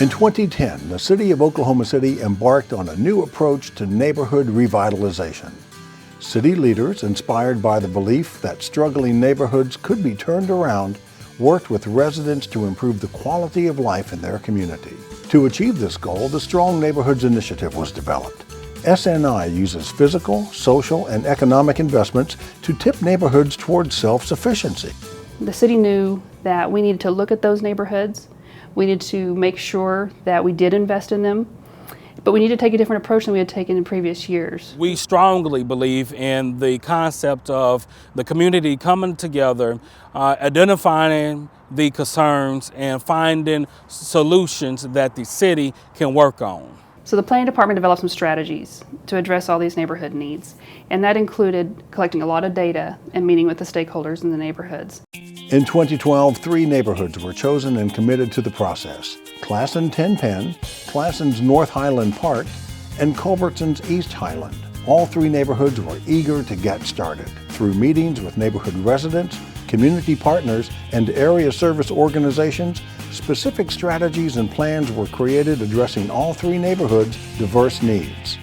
In 2010, the City of Oklahoma City embarked on a new approach to neighborhood revitalization. City leaders, inspired by the belief that struggling neighborhoods could be turned around, worked with residents to improve the quality of life in their community. To achieve this goal, the Strong Neighborhoods Initiative was developed. SNI uses physical, social, and economic investments to tip neighborhoods towards self-sufficiency. The city knew that we needed to look at those neighborhoods. We needed to make sure that we did invest in them, but we need to take a different approach than we had taken in previous years. We strongly believe in the concept of the community coming together, identifying the concerns and finding solutions that the city can work on. So the planning department developed some strategies to address all these neighborhood needs, and that included collecting a lot of data and meeting with the stakeholders in the neighborhoods. In 2012, 3 neighborhoods were chosen and committed to the process: Classen 10 Penn, Classen's North Highland Park, and Culbertson's East Highland. All 3 neighborhoods were eager to get started. Through meetings with neighborhood residents, community partners, and area service organizations, specific strategies and plans were created addressing all 3 neighborhoods' diverse needs.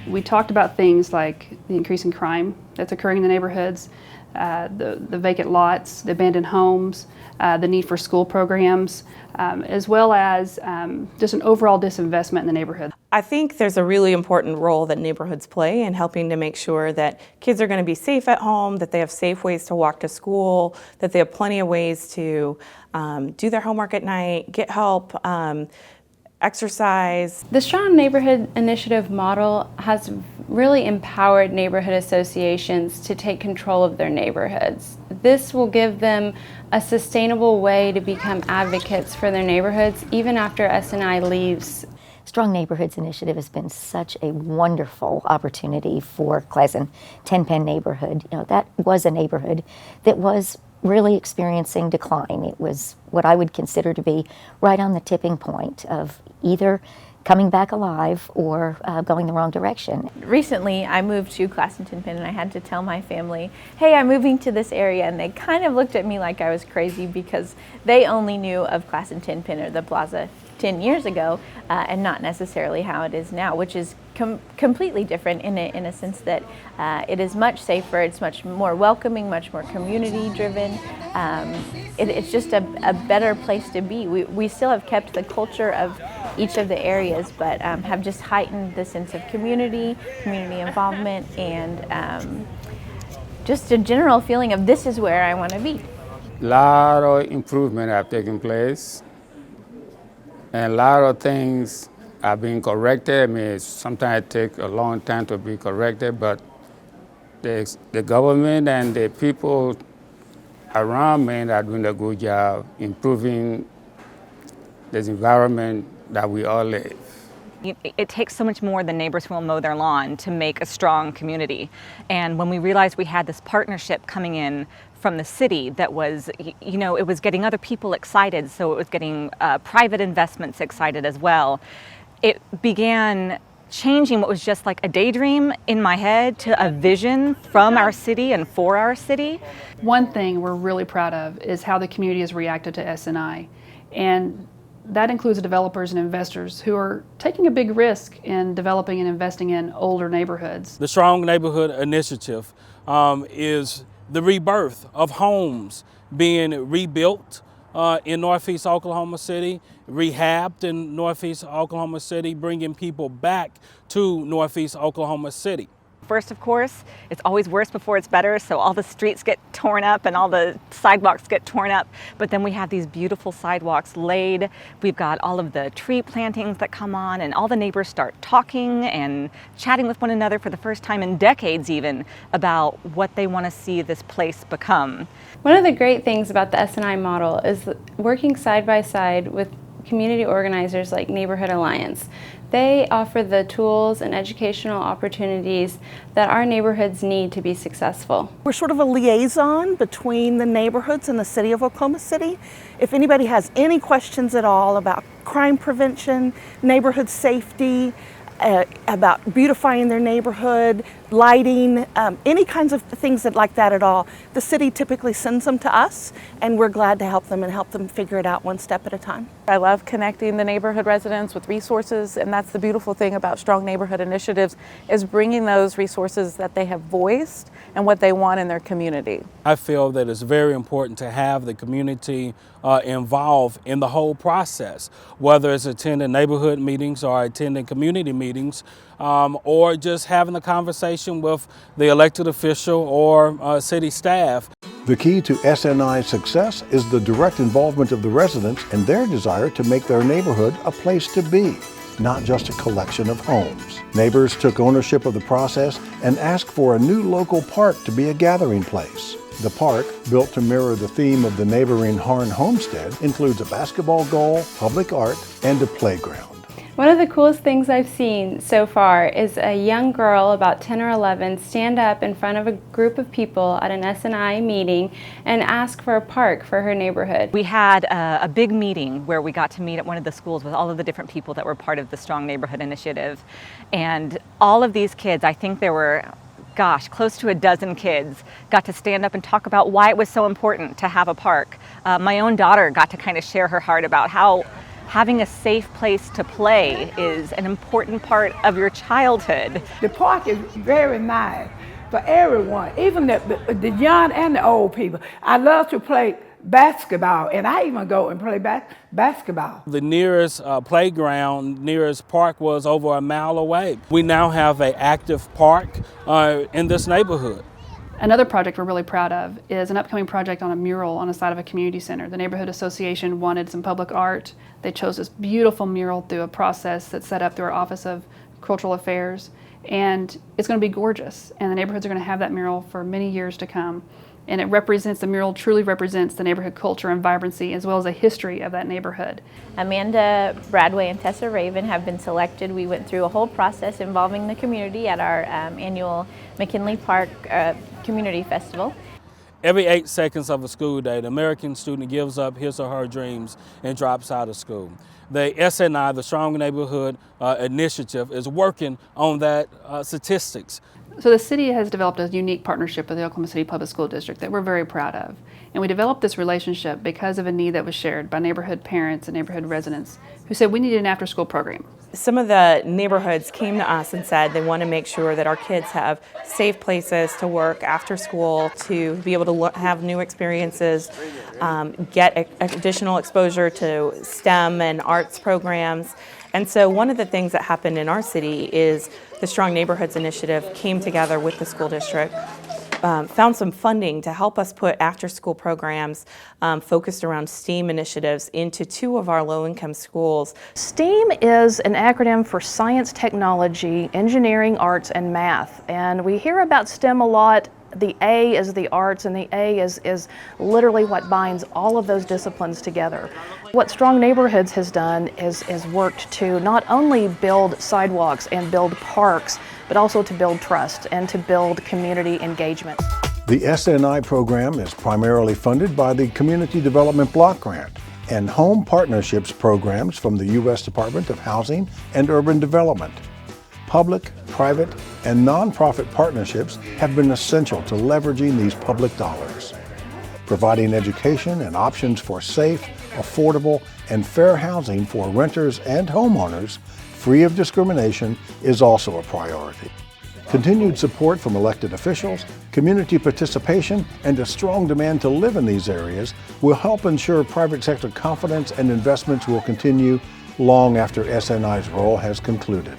We talked about things like the increasing crime that's occurring in the neighborhoods, the vacant lots, the abandoned homes, the need for school programs, as well as just an overall disinvestment in the neighborhood. I think there's a really important role that neighborhoods play in helping to make sure that kids are going to be safe at home, that they have safe ways to walk to school, that they have plenty of ways to do their homework at night, get help, exercise. The Strong Neighborhood Initiative model has really empowered neighborhood associations to take control of their neighborhoods. This will give them a sustainable way to become advocates for their neighborhoods even after SNI leaves. Strong Neighborhoods Initiative has been such a wonderful opportunity for Classen 10 Penn neighborhood. You know, that was a neighborhood that was really experiencing decline. It was what I would consider to be right on the tipping point of either coming back alive or going the wrong direction. Recently, I moved to Classen 10 Penn and I had to tell my family, hey, I'm moving to this area, and they kind of looked at me like I was crazy because they only knew of Classen 10 Penn or the Plaza 10 years ago and not necessarily how it is now, which is completely different in a sense that it is much safer, it's much more welcoming, much more community driven. It's just a better place to be. We still have kept the culture of each of the areas, but have just heightened the sense of community involvement, and just a general feeling of this is where I want to be. A lot of improvement have taken place, and a lot of things are being corrected. I mean, sometimes it takes a long time to be corrected, but the government and the people around me are doing a good job improving this environment that we all live. It takes so much more than neighbors who will mow their lawn to make a strong community. And when we realized we had this partnership coming in from the city that was, you know, it was getting other people excited, so it was getting private investments excited as well. It began changing what was just like a daydream in my head to a vision from our city and for our city. One thing we're really proud of is how the community has reacted to SNI. And that includes developers and investors who are taking a big risk in developing and investing in older neighborhoods. The Strong Neighborhood Initiative is the rebirth of homes being rebuilt in Northeast Oklahoma City, rehabbed in Northeast Oklahoma City, bringing people back to Northeast Oklahoma City. First, of course, it's always worse before it's better, so all the streets get torn up and all the sidewalks get torn up, but then we have these beautiful sidewalks laid. We've got all of the tree plantings that come on, and all the neighbors start talking and chatting with one another for the first time in decades even about what they want to see this place become. One of the great things about the SNI model is working side by side with community organizers like Neighborhood Alliance. They offer the tools and educational opportunities that our neighborhoods need to be successful. We're sort of a liaison between the neighborhoods and the city of Oklahoma City. If anybody has any questions at all about crime prevention, neighborhood safety, about beautifying their neighborhood, lighting, any kinds of things like that at all, the city typically sends them to us, and we're glad to help them and help them figure it out one step at a time. I love connecting the neighborhood residents with resources, and that's the beautiful thing about strong neighborhood initiatives, is bringing those resources that they have voiced and what they want in their community. I feel that it's very important to have the community involved in the whole process, whether it's attending neighborhood meetings or attending community meetings, or just having a conversation with the elected official or city staff. The key to SNI's success is the direct involvement of the residents and their desire to make their neighborhood a place to be, not just a collection of homes. Neighbors took ownership of the process and asked for a new local park to be a gathering place. The park, built to mirror the theme of the neighboring Harn homestead, includes a basketball goal, public art, and a playground. One of the coolest things I've seen so far is a young girl, about 10 or 11, stand up in front of a group of people at an SNI meeting and ask for a park for her neighborhood. We had a big meeting where we got to meet at one of the schools with all of the different people that were part of the Strong Neighborhood Initiative. And all of these kids, I think there were, gosh, close to a dozen kids, got to stand up and talk about why it was so important to have a park. My own daughter got to kind of share her heart about how having a safe place to play is an important part of your childhood. The park is very nice for everyone, even the young and the old people. I love to play basketball, and I even go and play basketball. The nearest playground, nearest park was over a mile away. We now have an active park in this neighborhood. Another project we're really proud of is an upcoming project on a mural on the side of a community center. The neighborhood association wanted some public art. They chose this beautiful mural through a process that's set up through our Office of Cultural Affairs, and it's going to be gorgeous. And the neighborhoods are going to have that mural for many years to come. And the mural truly represents the neighborhood culture and vibrancy, as well as a history of that neighborhood. Amanda Bradway and Tessa Raven have been selected. We went through a whole process involving the community at our annual McKinley Park Community Festival. Every 8 seconds of a school day, the American student gives up his or her dreams and drops out of school. The SNI, the Strong Neighborhood Initiative, is working on that statistics. So the city has developed a unique partnership with the Oklahoma City Public School District that we're very proud of. And we developed this relationship because of a need that was shared by neighborhood parents and neighborhood residents who said we needed an after-school program. Some of the neighborhoods came to us and said they want to make sure that our kids have safe places to work after school, to be able to have new experiences, get additional exposure to STEM and arts programs. And so one of the things that happened in our city is the Strong Neighborhoods Initiative came together with the school district, found some funding to help us put after-school programs focused around STEAM initiatives into 2 of our low-income schools. STEAM is an acronym for science, technology, engineering, arts, and math. And we hear about STEM a lot. The A is the arts, and the A is literally what binds all of those disciplines together. What Strong Neighborhoods has done is worked to not only build sidewalks and build parks, but also to build trust and to build community engagement. The SNI program is primarily funded by the Community Development Block Grant and Home Partnerships programs from the U.S. Department of Housing and Urban Development. Public, private, and nonprofit partnerships have been essential to leveraging these public dollars. Providing education and options for safe, affordable, and fair housing for renters and homeowners, free of discrimination, is also a priority. Continued support from elected officials, community participation, and a strong demand to live in these areas will help ensure private sector confidence and investments will continue long after SNI's role has concluded.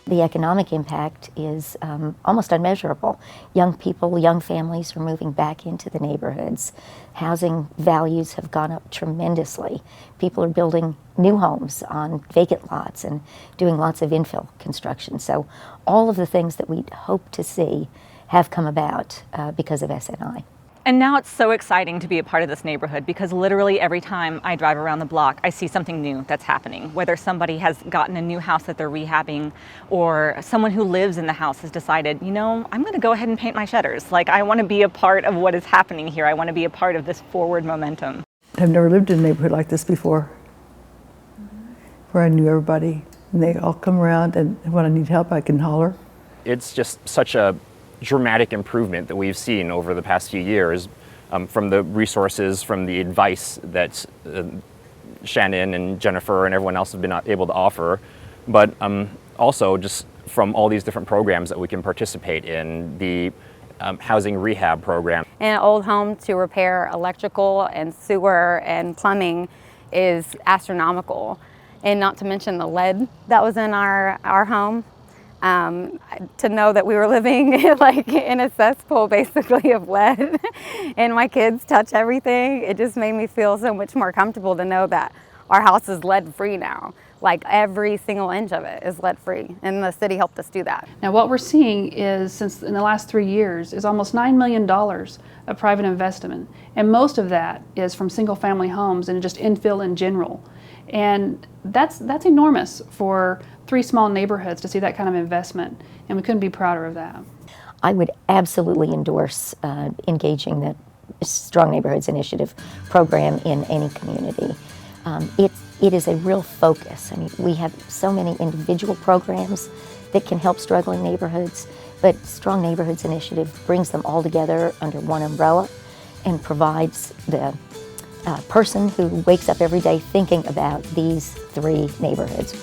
The economic impact is almost unmeasurable. Young people, young families are moving back into the neighborhoods. Housing values have gone up tremendously. People are building new homes on vacant lots and doing lots of infill construction. So all of the things that we hope to see have come about because of SNI. And now it's so exciting to be a part of this neighborhood because literally every time I drive around the block, I see something new that's happening. Whether somebody has gotten a new house that they're rehabbing or someone who lives in the house has decided, you know, I'm going to go ahead and paint my shutters. Like, I want to be a part of what is happening here. I want to be a part of this forward momentum. I've never lived in a neighborhood like this before, where I knew everybody and they all come around, and when I need help, I can holler. It's just such a dramatic improvement that we've seen over the past few years, from the resources, from the advice that Shannon and Jennifer and everyone else have been able to offer, but also just from all these different programs that we can participate in, the housing rehab program. In an old home, to repair electrical and sewer and plumbing is astronomical. And not to mention the lead that was in our home. To know that we were living like in a cesspool basically of lead and my kids touch everything, it just made me feel so much more comfortable to know that our house is lead free now. Like every single inch of it is lead free, and the city helped us do that. Now what we're seeing is, since in the last 3 years, is almost $9 million of private investment, and most of that is from single family homes and just infill in general. And that's enormous for 3 small neighborhoods to see that kind of investment, and we couldn't be prouder of that. I would absolutely endorse engaging the Strong Neighborhoods Initiative program in any community. It is a real focus. I mean, we have so many individual programs that can help struggling neighborhoods, but Strong Neighborhoods Initiative brings them all together under one umbrella and provides the person who wakes up every day thinking about these 3 neighborhoods.